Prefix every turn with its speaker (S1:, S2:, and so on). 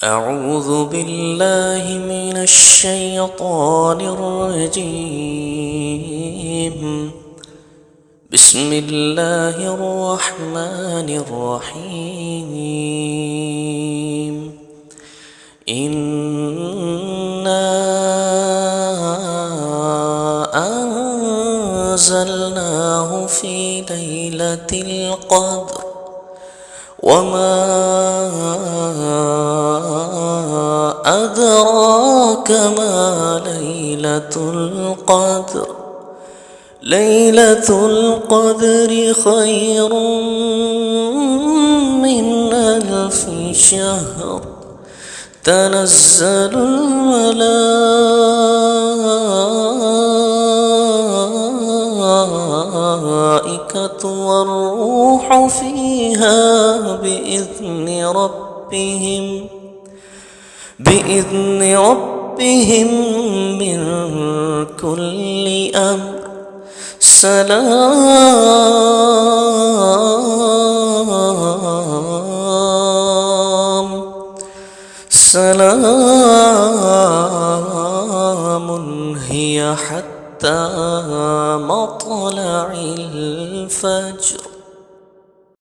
S1: أعوذ بالله من الشيطان الرجيم. بسم الله الرحمن الرحيم. إنا أنزلناه في ليلة القدر وما أدراك ما ليلة القدر. ليلة القدر خير من 1000 شهر. تنزل الملائكة والروح فيها بإذن ربهم من كل أمر. سلام هي حتى مطلع الفجر.